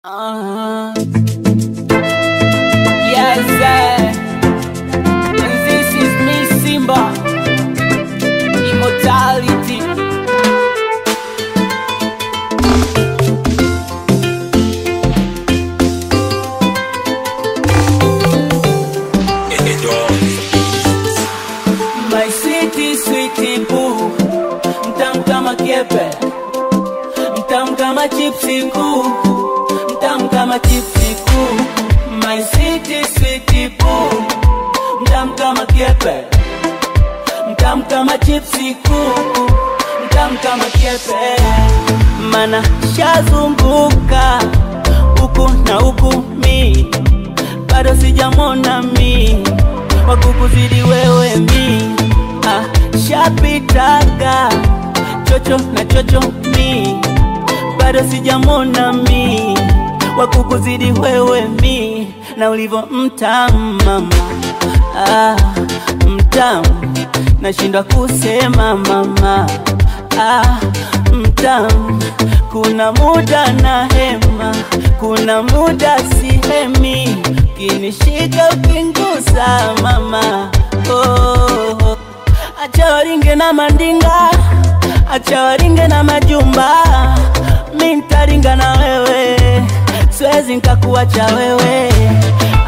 Yes, and this is me, Simba, Immortality. My sweetie boo, mtamu kama kiepe, mtamu kama chipsi kuu, mtamu kama chipsi kuu. My sweetie boo, mtamu kama kiepe, mtamu kama chipsi kuu, mtamu kama kiepe. Mana shazunguka huku na huku mi, bado sijamona mi wakukuzidi wewe mi. Shapitaga chocho na chocho mi, bado sijamona mi wakukuzidi wewe mi. Na ulivo mtamu mama, mtamu nashindwa kusema mama. Mtamu kuna muda na hema, kuna muda sihemi, kinishika ukingusa mama. Acha waringe na mandinga, acha waringe na majumba, mi ntaringa na wewe, siwezi nikakuacha wewe.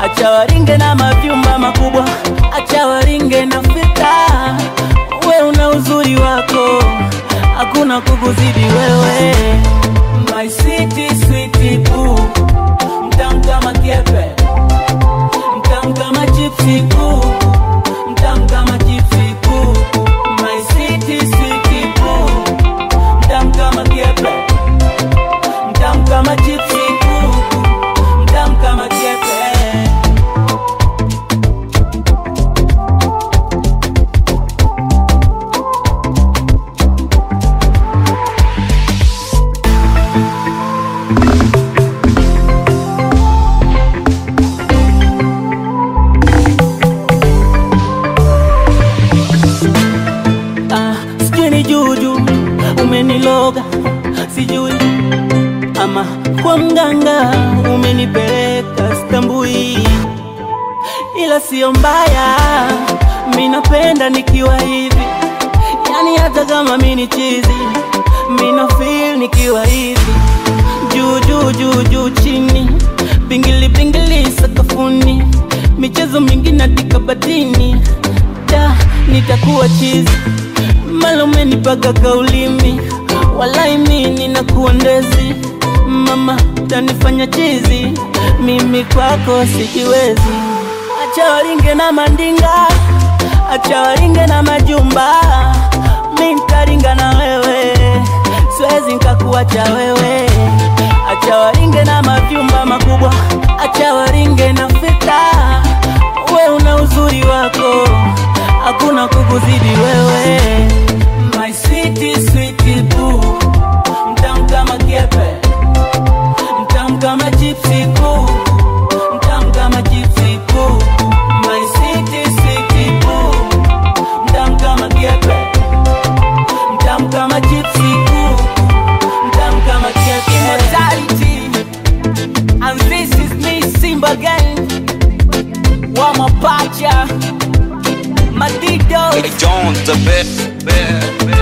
Acha waringe na mavyumba makubwa, acha waringe na fita, we una uzuri wako, hakuna kukuzidi wewe. My sweetie boo, mtamu kama kiepe, mtamu kama chipsi kuu, mtamu kama chipsi kuu. My sweetie boo, mtamu kama kiepe, mtamu kama chipsi kuu, mtamu kama kiepe. Sijui juju umeniloga, sijui ama kwa mganga umenipeleka stambui, ila sio mbaya, minapenda nikiwa hivi. Yani hata kama mini chizi, mina feel nikiwa hivi. Juu chini, bingili sakafuni, michezo mingi natika batini, nitakuwa chizi. Malume nipaga kaulimi, walai mini nakuwa ndezi. Mama tanifanya chizi, mimi kwako sijiwezi. Acha waringe na mandinga, acha waringe na majumba, mi ntaringa na wewe, siwezi nikakuacha wewe. Acha waringe na mavyumba makubwa, acha waringe na fita, we una uzuri wako, hakuna kukuzidi wewe. My sweetie boo, mtamu kama kiepe, mtamu kama chipsi kuu, mtamu kama chipsi kuu. My sweetie boo, mtamu kama kiepe, mtamu kama chipsi kuu, mtamu kama kiepe. Immortality, and this is me, Simba gang, Wamapacha, Madido. Jones the best.